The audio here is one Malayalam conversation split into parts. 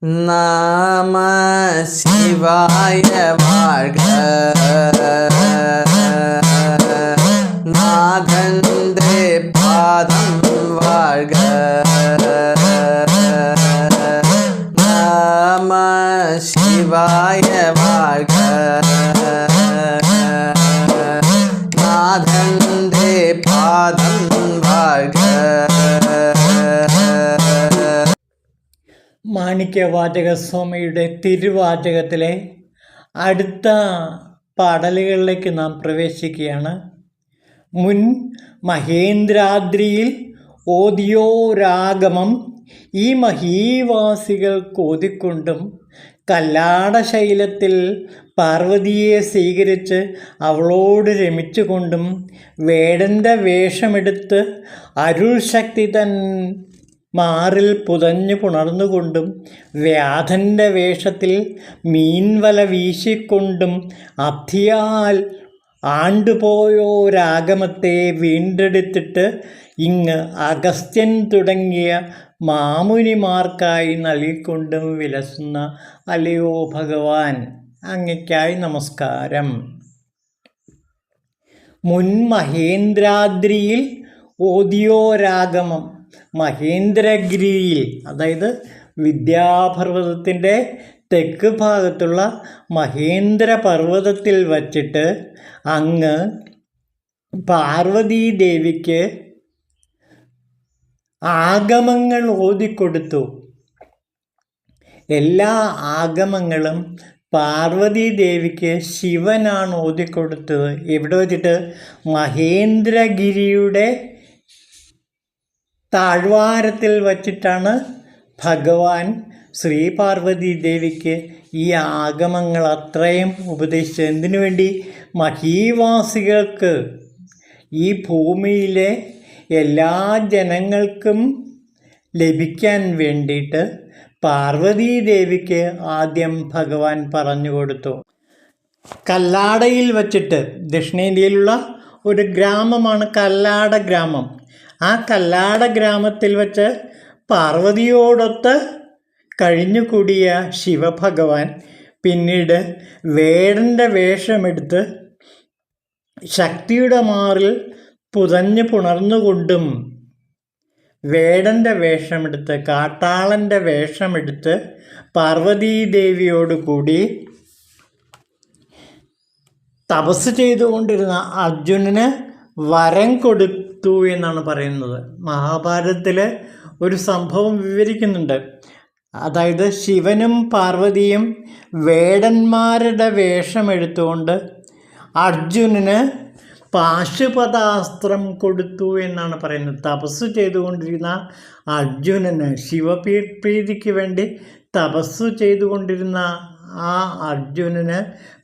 நம சிவாய வாழ்க. நாதந்தே பாதம் வாழ்க. நம சிவாய வாழ்க. நாதந்தே பாதம் வாழ்க. മാണിക്യവാചകസ്വാമിയുടെ തിരുവാചകത്തിലെ അടുത്ത പാടലുകളിലേക്ക് നാം പ്രവേശിക്കുകയാണ്. മുൻ മഹേന്ദ്രാദ്രിയിൽ ഓതിയോരാഗമം ഈ മഹീവാസികൾക്ക് ഓതിക്കൊണ്ടും കല്ലാടശൈലത്തിൽ പാർവതിയെ സ്വീകരിച്ച് അവളോട് രമിച്ചുകൊണ്ടും വേടൻ്റെ വേഷമെടുത്ത് അരുൾ ശക്തി തൻ മാറിൽ പുതഞ്ഞു പുണർന്നുകൊണ്ടും വ്യാധൻ്റെ വേഷത്തിൽ മീൻവല വീശിക്കൊണ്ടും അബ്ധിയാൽ ആണ്ടുപോയോരാഗമത്തെ വീണ്ടെടുത്തിട്ട് ഇങ്ങ് അഗസ്ത്യൻ തുടങ്ങിയ മാമുനിമാർക്കായി നൽകിക്കൊണ്ടും വിലസുന്ന അല്ലയോ ഭഗവാൻ, അങ്ങയ്ക്കായി നമസ്കാരം. മുൻ മഹേന്ദ്രാദ്രിയിൽ ഓതിയോരാഗമം, മഹേന്ദ്രഗിരിയിൽ, അതായത് വിദ്യാപർവ്വതത്തിൻ്റെ തെക്ക് ഭാഗത്തുള്ള മഹേന്ദ്രപർവ്വതത്തിൽ വച്ചിട്ട് അങ്ങ് പാർവതീദേവിക്ക് ആഗമങ്ങൾ ഓതിക്കൊടുത്തു. എല്ലാ ആഗമങ്ങളും പാർവതീദേവിക്ക് ശിവനാണ് ഓതിക്കൊടുത്തത്. എവിടെ വച്ചിട്ട്? മഹേന്ദ്രഗിരിയുടെ താഴ്വാരത്തിൽ വച്ചിട്ടാണ് ഭഗവാൻ ശ്രീ പാർവതി ദേവിക്ക് ഈ ആഗമങ്ങൾ അത്രയും ഉപദേശിച്ചത്. എന്തിനു വേണ്ടി? മഹീവാസികൾക്ക്, ഈ ഭൂമിയിലെ എല്ലാ ജനങ്ങൾക്കും ലഭിക്കാൻ വേണ്ടിയിട്ട് പാർവതീദേവിക്ക് ആദ്യം ഭഗവാൻ പറഞ്ഞു കൊടുത്തു. കല്ലാടയിൽ വച്ചിട്ട്, ദക്ഷിണേന്ത്യയിലുള്ള ഒരു ഗ്രാമമാണ് കല്ലാട ഗ്രാമം. ആ കല്ലാട ഗ്രാമത്തിൽ വച്ച് പാർവതിയോടൊത്ത് കഴിഞ്ഞുകൂടിയ ശിവഭഗവാൻ പിന്നീട് വേടൻ്റെ വേഷമെടുത്ത് ശക്തിയുടെ മാറിൽ പുതഞ്ഞു പുണർന്നുകൊണ്ടും വേടൻ്റെ വേഷമെടുത്ത്, കാട്ടാളൻ്റെ വേഷമെടുത്ത് പാർവതീദേവിയോട് കൂടി തപസ് ചെയ്തുകൊണ്ടിരുന്ന അർജുനന് വരം കൊടുത്തു എന്നാണ് പറയുന്നത്. മഹാഭാരതത്തിൽ ഒരു സംഭവം വിവരിക്കുന്നുണ്ട്. അതായത് ശിവനും പാർവതിയും വേടന്മാരുടെ വേഷമെടുത്തുകൊണ്ട് അർജുനന് പാശുപതാസ്ത്രം കൊടുത്തു എന്നാണ് പറയുന്നത്. തപസ് ചെയ്തുകൊണ്ടിരുന്ന അർജുനന്, ശിവപ്രീതിക്ക് വേണ്ടി തപസ് ചെയ്തുകൊണ്ടിരുന്ന ആ അർജുനന്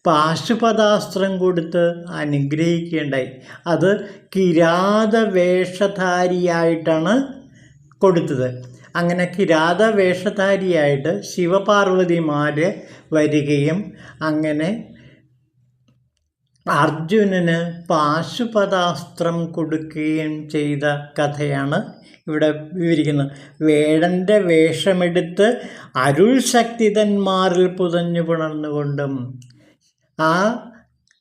പാശുപതാസ്ത്രം കൊടുത്ത് അനുഗ്രഹിക്കുകയുണ്ടായി. അത് കിരാത വേഷധാരിയായിട്ടാണ് കൊടുത്തത്. അങ്ങനെ കിരാത വേഷധാരിയായിട്ട് ശിവപാർവതിമാർ വരികയും അങ്ങനെ അർജുനന് പാശുപതാസ്ത്രം കൊടുക്കുകയും ചെയ്ത കഥയാണ് ഇവിടെ വിവരിക്കുന്നത്. വേടൻ്റെ വേഷമെടുത്ത് അരുൾ ശക്തിതന്മാരിൽ പുതഞ്ഞു പുണർന്നുകൊണ്ടും, ആ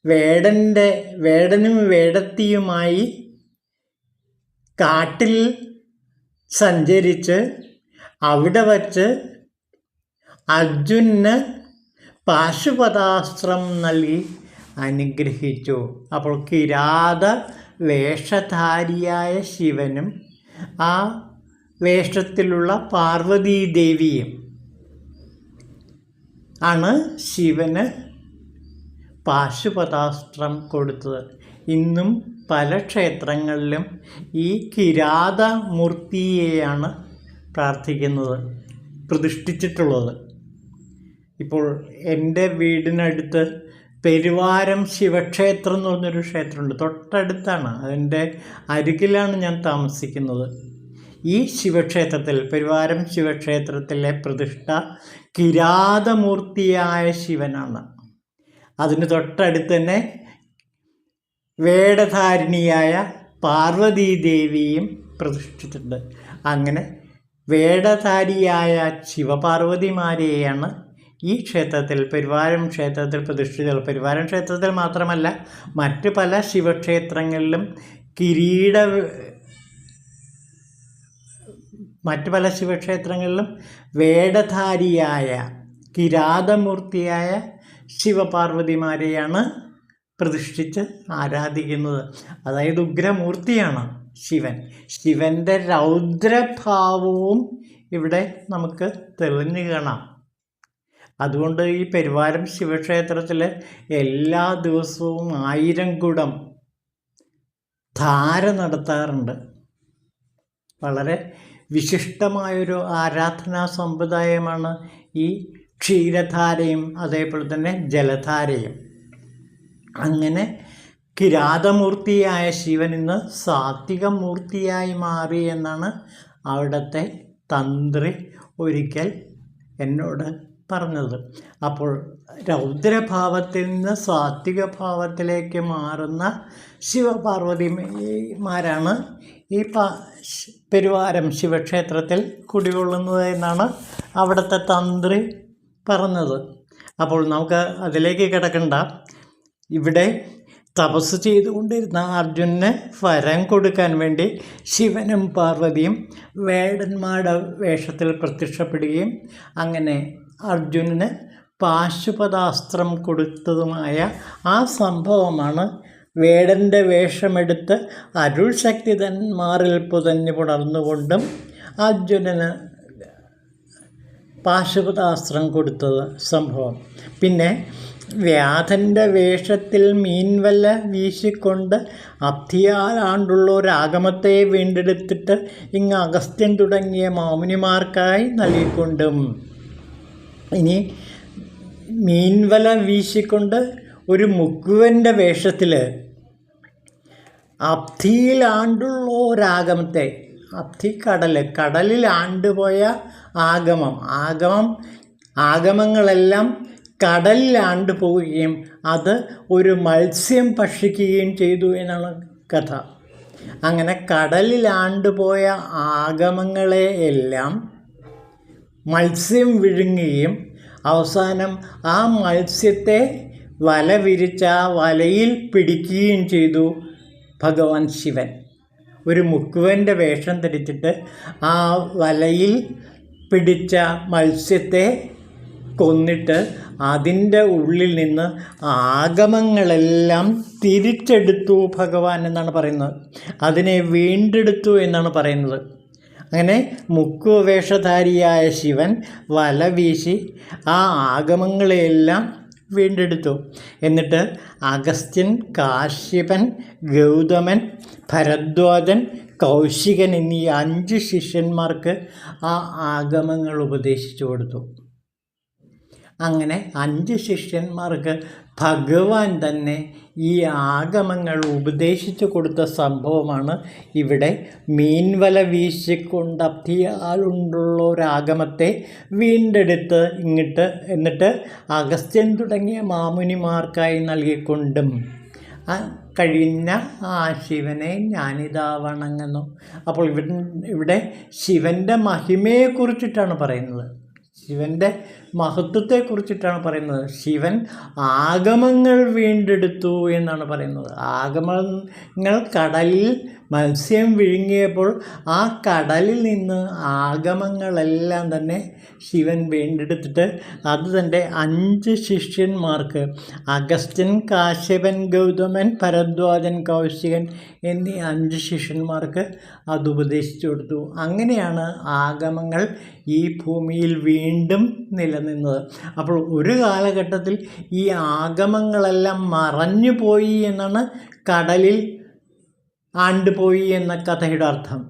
വേടനും വേടത്തിയുമായി കാട്ടിൽ സഞ്ചരിച്ച് അവിടെ വച്ച് അർജുനന് പാശുപതാസ്ത്രം നൽകി അനുഗ്രഹിച്ചു. അപ്പോൾ കിരാത വേഷധാരിയായ ശിവനും ആ വേഷത്തിലുള്ള പാർവതീദേവിയും ആണ് ശിവന് പാശുപതാസ്ത്രം കൊടുത്തത്. ഇന്നും പല ക്ഷേത്രങ്ങളിലും ഈ കിരാതമൂർത്തിയെയാണ് പ്രാർത്ഥിക്കുന്നത്, പ്രതിഷ്ഠിച്ചിട്ടുള്ളത്. ഇപ്പോൾ എൻ്റെ വീടിനടുത്ത് പെരുവാരം ശിവക്ഷേത്രം എന്ന് പറഞ്ഞൊരു ക്ഷേത്രമുണ്ട്. തൊട്ടടുത്താണ്, അതിൻ്റെ അരികിലാണ് ഞാൻ താമസിക്കുന്നത്. ഈ ശിവക്ഷേത്രത്തിൽ, പെരുവാരം ശിവക്ഷേത്രത്തിലെ പ്രതിഷ്ഠ കിരാതമൂർത്തിയായ ശിവനാണ്. അതിന് തൊട്ടടുത്ത് തന്നെ വേടധാരിണിയായ പാർവതീദേവിയും പ്രതിഷ്ഠിച്ചിട്ടുണ്ട്. അങ്ങനെ വേടധാരിയായ ശിവപാർവതിമാരെയാണ് ഈ ക്ഷേത്രത്തിൽ, പെരുവാരം ക്ഷേത്രത്തിൽ പ്രതിഷ്ഠിച്ചത്. പെരുവാരം ക്ഷേത്രത്തിൽ മാത്രമല്ല, മറ്റ് പല ശിവക്ഷേത്രങ്ങളിലും മറ്റ് പല ശിവക്ഷേത്രങ്ങളിലും വേടധാരിയായ കിരാതമൂർത്തിയായ ശിവപാർവതിമാരെയാണ് പ്രതിഷ്ഠിച്ച് ആരാധിക്കുന്നത്. അതായത് ഉഗ്രമൂർത്തിയാണ് ശിവൻ്റെ രൗദ്രഭാവവും ഇവിടെ നമുക്ക് തെളിഞ്ഞു കാണാം. അതുകൊണ്ട് ഈ പെരുവാരം ശിവക്ഷേത്രത്തിൽ എല്ലാ ദിവസവും 1000 കുടം ധാര നടത്താറുണ്ട്. വളരെ വിശിഷ്ടമായൊരു ആരാധനാ സമ്പ്രദായമാണ് ഈ ക്ഷീരധാരയും അതേപോലെ തന്നെ ജലധാരയും. അങ്ങനെ കിരാതമൂർത്തിയായ ശിവൻ ഇന്ന് സാത്വികമൂർത്തിയായി മാറി എന്നാണ് അവിടുത്തെ തന്ത്രി ഒരിക്കൽ എന്നോട് പറഞ്ഞത്. അപ്പോൾ രൗദ്രഭാവത്തിൽ നിന്ന് സാത്വിക ഭാവത്തിലേക്ക് മാറുന്ന ശിവപാർവതിമാരാണ് ഈ പെരുവാരം ശിവക്ഷേത്രത്തിൽ കുടികൊള്ളുന്നത് എന്നാണ് അവിടുത്തെ തന്ത്രി പറഞ്ഞത്. അപ്പോൾ നമുക്ക് അതിലേക്ക് കിടക്കണ്ട. ഇവിടെ തപസ് ചെയ്തുകൊണ്ടിരുന്ന അർജുനന് വരം കൊടുക്കാൻ വേണ്ടി ശിവനും പാർവതിയും വേടന്മാരുടെ വേഷത്തിൽ പ്രത്യക്ഷപ്പെടുകയും അങ്ങനെ അർജുനന് പാശുപതാസ്ത്രം കൊടുത്തതുമായ ആ സംഭവമാണ് വേടൻ്റെ വേഷമെടുത്ത് അരുൾ ശക്തി തന്മാറിൽ പുതഞ്ഞു പുണർന്നുകൊണ്ടും അർജുനന് പാശുപതാസ്ത്രം കൊടുത്തത് സംഭവം. പിന്നെ വ്യാധൻ്റെ വേഷത്തിൽ മീൻവല വീശിക്കൊണ്ട് അബ്ധിയാലാണ്ടുള്ള ഒരാഗമത്തെ വീണ്ടെടുത്തിട്ട് ഇങ്ങ് അഗസ്ത്യൻ തുടങ്ങിയ മാമുനിമാർക്കായി നൽകിക്കൊണ്ടും. ഇനി മീൻവല വീശിക്കൊണ്ട് ഒരു മുക്കുവൻ്റെ വേഷത്തിൽ അബ്ധിയിലാണ്ടുള്ള ഒരാഗമത്തെ, അബ്ധി കടലിൽ ആണ്ടുപോയ ആഗമങ്ങളെല്ലാം കടലിലാണ്ട് പോവുകയും അത് ഒരു മത്സ്യം ഭക്ഷിക്കുകയും ചെയ്തു എന്നാണ് കഥ. അങ്ങനെ കടലിലാണ്ടുപോയ ആഗമങ്ങളെ എല്ലാം മത്സ്യം വിഴുങ്ങുകയും അവസാനം ആ മത്സ്യത്തെ വല വിരിച്ച വലയിൽ പിടിക്കുകയും ചെയ്തു ഭഗവാൻ ശിവൻ. ഒരു മുക്കുവൻ്റെ വേഷം ധരിച്ചിട്ട് ആ വലയിൽ പിടിച്ച മത്സ്യത്തെ കൊന്നിട്ട് അതിൻ്റെ ഉള്ളിൽ നിന്ന് ആഗമങ്ങളെല്ലാം തിരിച്ചെടുത്തു ഭഗവാൻ എന്നാണ് പറയുന്നത്. അതിനെ വീണ്ടെടുത്തു എന്നാണ് പറയുന്നത്. അങ്ങനെ മുക്കുവേഷധാരിയായ ശിവൻ വല വീശി ആ ആഗമങ്ങളെയെല്ലാം വീണ്ടെടുത്തു. എന്നിട്ട് അഗസ്ത്യൻ, കാശ്യപൻ, ഗൗതമൻ, ഭരദ്വാജൻ, കൗശികൻ എന്നീ 5 ശിഷ്യന്മാർക്ക് ആ ആഗമങ്ങൾ ഉപദേശിച്ചു കൊടുത്തു. അങ്ങനെ 5 ശിഷ്യന്മാർക്ക് ഭഗവാൻ തന്നെ ഈ ആഗമങ്ങൾ ഉപദേശിച്ചു കൊടുത്ത സംഭവമാണ് ഇവിടെ മീൻവല വീശിക്കൊണ്ട് അബ്ധിയാലുണ്ടുള്ള ഒരാഗമത്തെ വീണ്ടെടുത്ത് എന്നിട്ട് അഗസ്ത്യൻ തുടങ്ങിയ മാമുനിമാർക്കായി നൽകിക്കൊണ്ടും കഴിഞ്ഞ ആ ശിവനെ ഞാനിതാ വണങ്ങുന്നു. അപ്പോൾ ഇവിടെ ശിവൻ്റെ മഹിമയെക്കുറിച്ചിട്ടാണ് പറയുന്നത്, ശിവൻ്റെ മഹത്വത്തെക്കുറിച്ചിട്ടാണ് പറയുന്നത്. ശിവൻ ആഗമങ്ങൾ വീണ്ടെടുത്തു എന്നാണ് പറയുന്നത്. ആഗമങ്ങൾ കടലിൽ മത്സ്യം വിഴുങ്ങിയപ്പോൾ ആ കടലിൽ നിന്ന് ആഗമങ്ങളെല്ലാം തന്നെ ശിവൻ വീണ്ടെടുത്തിട്ട് അത് തൻ്റെ 5 ശിഷ്യന്മാർക്ക് അഗസ്ത്യൻ, കാശ്യപൻ, ഗൗതമൻ, ഭരദ്വാജൻ, കൗശികൻ എന്നീ 5 ശിഷ്യന്മാർക്ക് അത് ഉപദേശിച്ചു കൊടുത്തു. അങ്ങനെയാണ് ആഗമങ്ങൾ ഈ ഭൂമിയിൽ വീണ്ടും നിലനിന്നത്. അപ്പോൾ ഒരു കാലഘട്ടത്തിൽ ഈ ആഗമങ്ങളെല്ലാം മറഞ്ഞു പോയി എന്നാണ്, കടലിൽ ആണ്ടുപോയി എന്ന കഥയുടെ അർത്ഥം.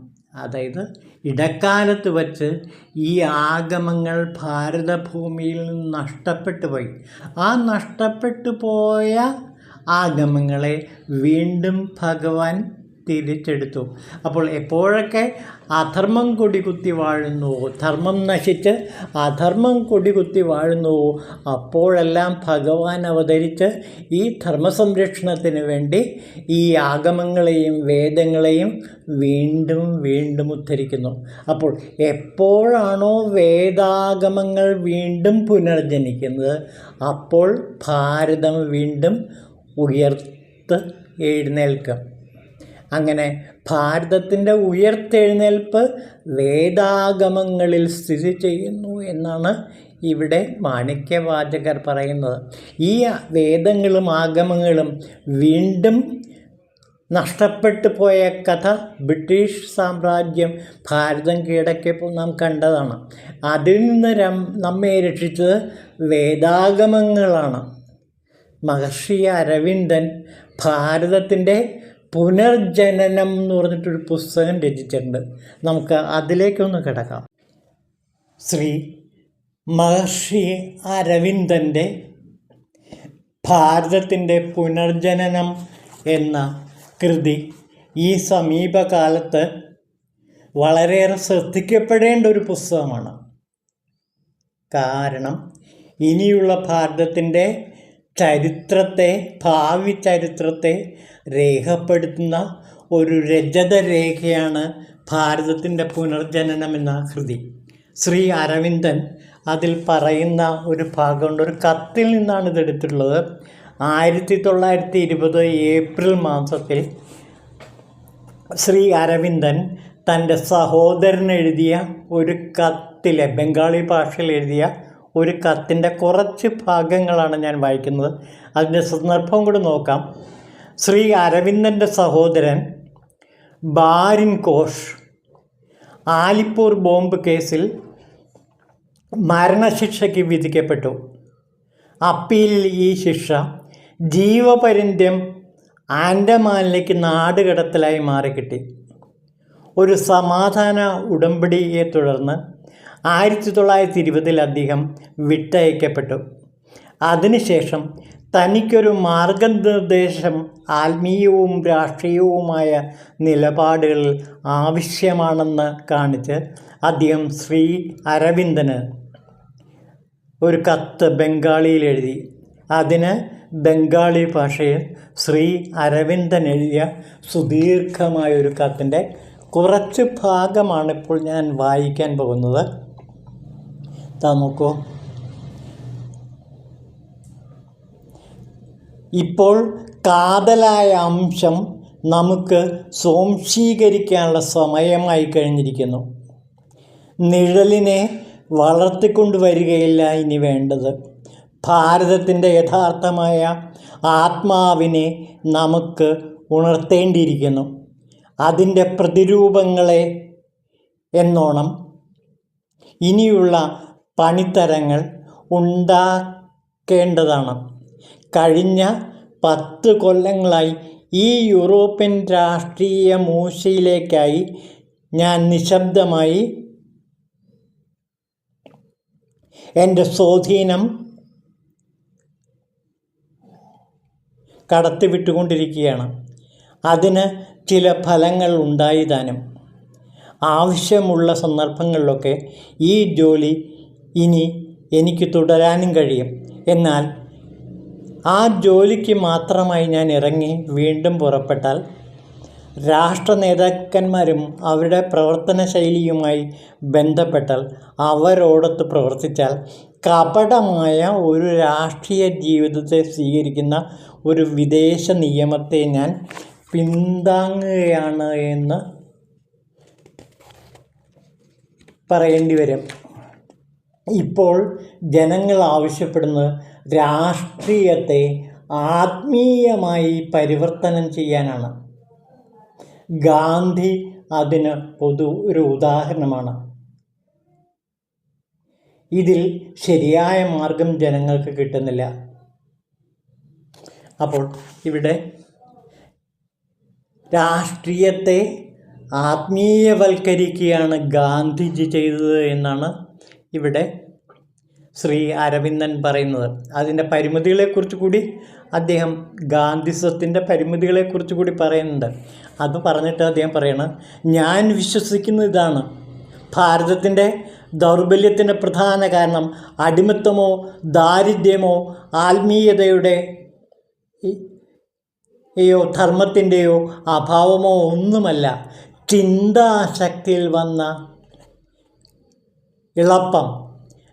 അതായത് ഇടക്കാലത്ത് വച്ച് ഈ ആഗമങ്ങൾ ഭാരതഭൂമിയിൽ നിന്ന് നഷ്ടപ്പെട്ടു പോയി. ആ നഷ്ടപ്പെട്ടു പോയ ആഗമങ്ങളെ വീണ്ടും ഭഗവാൻ തിരിച്ചെടുത്തു. അപ്പോൾ എപ്പോഴൊക്കെ അധർമ്മം കൊടികുത്തി വാഴുന്നുവോ, ധർമ്മം നശിച്ച് അധർമ്മം കൊടികുത്തി വാഴുന്നുവോ, അപ്പോഴെല്ലാം ഭഗവാൻ അവതരിച്ച് ഈ ധർമ്മസംരക്ഷണത്തിന് വേണ്ടി ഈ ആഗമങ്ങളെയും വേദങ്ങളെയും വീണ്ടും വീണ്ടും ഉദ്ധരിക്കുന്നു. അപ്പോൾ എപ്പോഴാണോ വേദാഗമങ്ങൾ വീണ്ടും പുനർജനിക്കുന്നത്, അപ്പോൾ ഭാരതം വീണ്ടും ഉയർത്ത് എഴുന്നേൽക്കും. അങ്ങനെ ഭാരതത്തിൻ്റെ ഉയർത്തെഴുന്നേൽപ്പ് വേദാഗമങ്ങളിൽ സ്ഥിതി ചെയ്യുന്നു എന്നാണ് ഇവിടെ മാണിക്യവാചകർ പറയുന്നത്. ഈ വേദങ്ങളും ആഗമങ്ങളും വീണ്ടും നഷ്ടപ്പെട്ടു പോയ കഥ ബ്രിട്ടീഷ് സാമ്രാജ്യം ഭാരതം കീഴടക്കിയപ്പോൾ നാം കണ്ടതാണ്. അതിൽ നിന്ന് നമ്മെ രക്ഷിച്ചത് വേദാഗമങ്ങളാണ്. മഹർഷി അരവിന്ദൻ ഭാരതത്തിൻ്റെ പുനർജനനം എന്ന് പറഞ്ഞിട്ടൊരു പുസ്തകം രചിച്ചിട്ടുണ്ട്. നമുക്ക് അതിലേക്കൊന്ന് കിടക്കാം. ശ്രീ മഹർഷി അരവിന്ദൻ്റെ ഭാരതത്തിൻ്റെ പുനർജനനം എന്ന കൃതി ഈ സമീപകാലത്ത് വളരെയേറെ ശ്രദ്ധിക്കപ്പെടേണ്ട ഒരു പുസ്തകമാണ്. കാരണം ഇനിയുള്ള ഭാരതത്തിൻ്റെ ചരിത്രത്തെ, ഭാവി ചരിത്രത്തെ രേഖപ്പെടുത്തുന്ന ഒരു രജതരേഖയാണ് ഭാരതത്തിൻ്റെ പുനർജനനം എന്ന കൃതി. ശ്രീ അരവിന്ദൻ അതിൽ പറയുന്ന ഒരു ഭാഗമുണ്ട്. ഒരു കത്തിൽ നിന്നാണ് ഇതെടുത്തിട്ടുള്ളത്. 1920 ഏപ്രിൽ മാസത്തിൽ ശ്രീ അരവിന്ദൻ തൻ്റെ സഹോദരൻ എഴുതിയ ഒരു കത്തിലെ, ബംഗാളി ഭാഷയിൽ എഴുതിയ ഒരു കത്തിൻ്റെ കുറച്ച് ഭാഗങ്ങളാണ് ഞാൻ വായിക്കുന്നത്. അതിൻ്റെ സന്ദർഭം കൂടി നോക്കാം. ശ്രീ അരവിന്ദൻ്റെ സഹോദരൻ ബാരിൻ ഘോഷ് ആലിപ്പൂർ ബോംബ് കേസിൽ മരണശിക്ഷയ്ക്ക് വിധിക്കപ്പെട്ടു. അപ്പീലിൽ ഈ ശിക്ഷ ജീവപര്യന്തം ആൻഡമാനിലേക്ക് നാടുകടത്തലായി മാറിക്കിട്ടി. ഒരു സമാധാന ഉടമ്പടിയെ തുടർന്ന് 1920 അദ്ദേഹം വിട്ടയക്കപ്പെട്ടു. അതിനുശേഷം തനിക്കൊരു മാർഗനിർദ്ദേശം ആത്മീയവും രാഷ്ട്രീയവുമായ നിലപാടുകളിൽ ആവശ്യമാണെന്ന് കാണിച്ച് അദ്ദേഹം ശ്രീ അരവിന്ദന് ഒരു കത്ത് ബംഗാളിയിൽ എഴുതി. അതിന് ബംഗാളി ഭാഷയിൽ ശ്രീ അരവിന്ദൻ എഴുതിയ സുദീർഘമായൊരു കത്തിൻ്റെ കുറച്ച് ഭാഗമാണ് ഇപ്പോൾ ഞാൻ വായിക്കാൻ പോകുന്നത്. നോക്കൂ. ഇപ്പോൾ കാതലായ അംശം നമുക്ക് സ്വാംശീകരിക്കാനുള്ള സമയമായി കഴിഞ്ഞിരിക്കുന്നു. നിഴലിനെ വളർത്തിക്കൊണ്ടുവരികയില്ല ഇനി വേണ്ടത്. ഭാരതത്തിൻ്റെ യഥാർത്ഥമായ ആത്മാവിനെ നമുക്ക് ഉണർത്തേണ്ടിയിരിക്കുന്നു. അതിൻ്റെ പ്രതിരൂപങ്ങളെ എന്നോണം ഇനിയുള്ള പണിത്തരങ്ങൾ ഉണ്ടാക്കേണ്ടതാണ്. കഴിഞ്ഞ 10 കൊല്ലങ്ങളായി ഈ യൂറോപ്യൻ രാഷ്ട്രീയ മൂശയിലേക്കായി ഞാൻ നിശബ്ദമായി എൻ്റെ സ്വാധീനം കടത്തിവിട്ടുകൊണ്ടിരിക്കുകയാണ്. അതിന് ചില ഫലങ്ങൾ ഉണ്ടായിതാനും. ആവശ്യമുള്ള സന്ദർഭങ്ങളിലൊക്കെ ഈ ജോലി ഇനി എനിക്ക് തുടരാനും കഴിയും. എന്നാൽ ആ ജോലിക്ക് മാത്രമായി ഞാൻ ഇറങ്ങി വീണ്ടും പുറപ്പെട്ടാൽ, രാഷ്ട്ര നേതാക്കന്മാരും അവരുടെ പ്രവർത്തന ശൈലിയുമായി ബന്ധപ്പെട്ടാൽ, അവരോടൊത്ത് പ്രവർത്തിച്ചാൽ, കപടമായ ഒരു രാഷ്ട്രീയ ജീവിതത്തെ സ്വീകരിക്കുന്ന ഒരു വിദേശ നിയമത്തെ ഞാൻ പിന്താങ്ങുകയാണ് എന്ന് പറയേണ്ടി വരും. ഇപ്പോൾ ജനങ്ങൾ ആവശ്യപ്പെടുന്നത് രാഷ്ട്രീയത്തെ ആത്മീയമായി പരിവർത്തനം ചെയ്യാനാണ്. ഗാന്ധി അതിന് ഒരു ഉദാഹരണമാണ്. ഇതിൽ ശരിയായ മാർഗം ജനങ്ങൾക്ക് കിട്ടുന്നില്ല. അപ്പോൾ ഇവിടെ രാഷ്ട്രീയത്തെ ആത്മീയവൽക്കരിക്കുകയാണ് ഗാന്ധിജി ചെയ്തത് എന്നാണ് ഇവിടെ ശ്രീ അരവിന്ദൻ പറയുന്നത്. അതിൻ്റെ പരിമിതികളെക്കുറിച്ച് കൂടി അദ്ദേഹം ഗാന്ധിസത്തിൻ്റെ പരിമിതികളെക്കുറിച്ച് കൂടി പറയുന്നുണ്ട്. അത് പറഞ്ഞിട്ട് അദ്ദേഹം പറയണം, ഞാൻ വിശ്വസിക്കുന്ന ഇതാണ്, ഭാരതത്തിൻ്റെ ദൗർബല്യത്തിൻ്റെ പ്രധാന കാരണം അടിമത്തമോ ദാരിദ്ര്യമോ ആത്മീയതയുടെ ധർമ്മത്തിൻ്റെയോ അഭാവമോ ഒന്നുമല്ല, ചിന്താശക്തിയിൽ വന്ന ഇളപ്പം,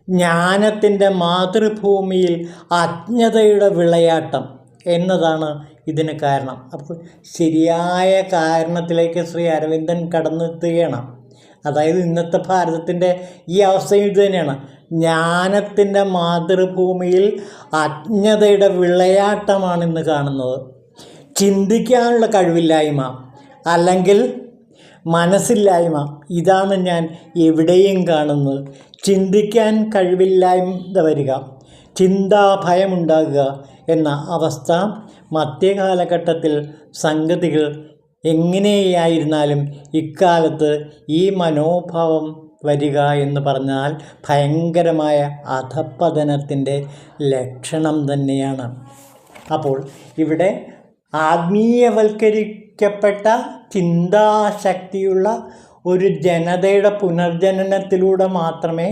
ജ്ഞാനത്തിൻ്റെ മാതൃഭൂമിയിൽ അജ്ഞതയുടെ വിളയാട്ടം എന്നതാണ് ഇതിന് കാരണം. അപ്പോൾ ശരിയായ കാരണത്തിലേക്ക് ശ്രീ അരവിന്ദൻ കടന്നെത്തുകയാണ്. അതായത് ഇന്നത്തെ ഭാരതത്തിൻ്റെ ഈ അവസ്ഥയും ഇത് തന്നെയാണ്. ജ്ഞാനത്തിൻ്റെ മാതൃഭൂമിയിൽ അജ്ഞതയുടെ വിളയാട്ടമാണ് ഇന്ന് കാണുന്നത്. ചിന്തിക്കാനുള്ള കഴിവില്ലായ്മ അല്ലെങ്കിൽ മനസ്സില്ലായ്മ, ഇതാണ് ഞാൻ എവിടെയും കാണുന്നത്. ചിന്തിക്കാൻ കഴിവില്ലായ്മ വരിക, ചിന്താഭയമുണ്ടാകുക എന്ന അവസ്ഥ മധ്യകാലഘട്ടത്തിൽ സംഗതികൾ എങ്ങനെയായിരുന്നാലും ഇക്കാലത്ത് ഈ മനോഭാവം വരിക എന്ന് പറഞ്ഞാൽ ഭയങ്കരമായ അധപ്പതനത്തിൻ്റെ ലക്ഷണം തന്നെയാണ്. അപ്പോൾ ഇവിടെ ആത്മീയവൽക്കരിക്കപ്പെട്ട ചിന്താശക്തിയുള്ള ഒരു ജനതയുടെ പുനർജനനത്തിലൂടെ മാത്രമേ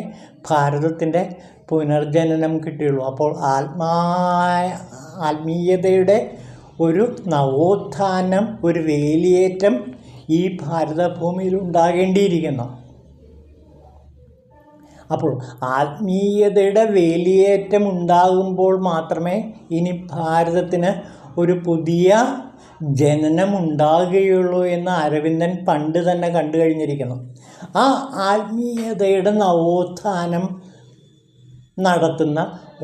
ഭാരതത്തിൻ്റെ പുനർജനനം കിട്ടുകയുള്ളൂ. അപ്പോൾ ആത്മീയതയുടെ ഒരു നവോത്ഥാനം, ഒരു വേലിയേറ്റം ഈ ഭാരതഭൂമിയിൽ ഉണ്ടാകേണ്ടിയിരിക്കുന്നു. അപ്പോൾ ആത്മീയതയുടെ വേലിയേറ്റം ഉണ്ടാകുമ്പോൾ മാത്രമേ ഇനി ഭാരതത്തിന് ഒരു പുതിയ ജനനം ഉണ്ടാകുകയുള്ളൂ എന്ന് അരവിന്ദൻ പണ്ട് തന്നെ കണ്ടു കഴിഞ്ഞിരിക്കുന്നു. ആ ആത്മീയതയുടെ നവോത്ഥാനം നടത്തുന്ന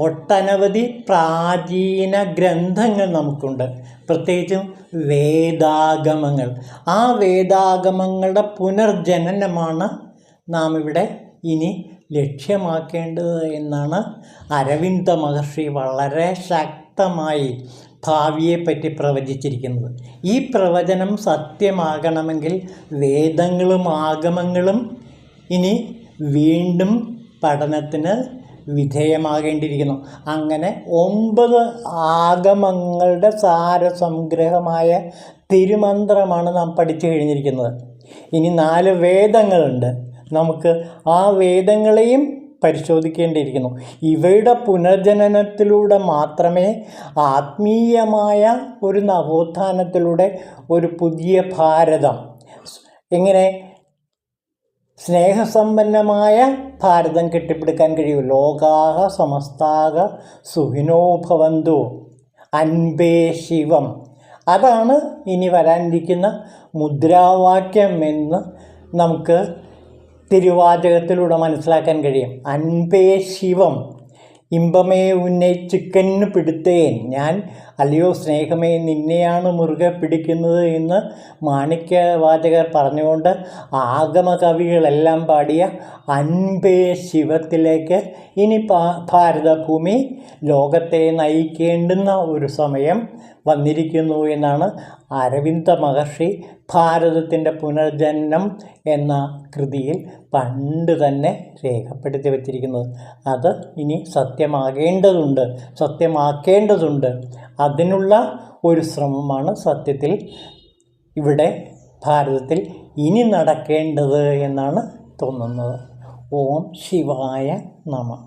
ഒട്ടനവധി പ്രാചീന ഗ്രന്ഥങ്ങൾ നമുക്കുണ്ട്, പ്രത്യേകിച്ചും വേദാഗമങ്ങൾ. ആ വേദാഗമങ്ങളുടെ പുനർജനനമാണ് നാം ഇവിടെ ഇനി ലക്ഷ്യമാക്കേണ്ടത് എന്നാണ് അരവിന്ദ മഹർഷി വളരെ ശക്തമായി ഭാവിയെപ്പറ്റി പ്രവചിച്ചിരിക്കുന്നത്. ഈ പ്രവചനം സത്യമാകണമെങ്കിൽ വേദങ്ങളും ആഗമങ്ങളും ഇനി വീണ്ടും പഠനത്തിന് വിധേയമാകേണ്ടിയിരിക്കുന്നു. അങ്ങനെ 9 ആഗമങ്ങളുടെ സാരസംഗ്രഹമായ തിരുമന്ത്രമാണ് നാം പഠിച്ചു കഴിഞ്ഞിരിക്കുന്നത്. ഇനി 4 വേദങ്ങളുണ്ട്. നമുക്ക് ആ വേദങ്ങളെയും പരിശോധിക്കേണ്ടിയിരിക്കുന്നു. ഇവയുടെ പുനർജനനത്തിലൂടെ മാത്രമേ ആത്മീയമായ ഒരു നവോത്ഥാനത്തിലൂടെ ഒരു പുതിയ ഭാരതം, എങ്ങനെ സ്നേഹസമ്പന്നമായ ഭാരതം കെട്ടിപ്പടുക്കാൻ കഴിയും. ലോകാഹ സമസ്താഹ സുഖിനോ ഭവന്തു അൻപേ ശിവം, അതാണ് ഇനി വരാനിരിക്കുന്ന മുദ്രാവാക്യം എന്ന് നമുക്ക് തിരുവാചകത്തിലൂടെ മനസ്സിലാക്കാൻ കഴിയും. അൻപേ ശിവം ഇമ്പമേ ഉന്നെ ചിക്കന് പിടുത്തേൻ, ഞാൻ അല്ലയോ സ്നേഹമേ നിന്നെയാണ് മുറുകെ പിടിക്കുന്നത് എന്ന് മാണിക്യവാചകർ പറഞ്ഞുകൊണ്ട് ആഗമകവികളെല്ലാം പാടിയ അൻപേ ശിവത്തിലേക്ക് ഇനി ഭാരതഭൂമി ലോകത്തെ നയിക്കേണ്ടുന്ന ഒരു സമയം വന്നിരിക്കുന്നു എന്നാണ് അരവിന്ദ മഹർഷി ഭാരതത്തിൻ്റെ പുനർജനനം എന്ന കൃതിയിൽ പണ്ട് തന്നെ രേഖപ്പെടുത്തി വച്ചിരിക്കുന്നത്. അത് ഇനി സത്യമാക്കേണ്ടതുണ്ട്. അതിനുള്ള ഒരു ശ്രമമാണ് സത്യത്തിൽ ഇവിടെ ഭാരതത്തിൽ ഇനി നടക്കേണ്ടത് എന്നാണ് തോന്നുന്നത്. ഓം ശിവായ നമഃ.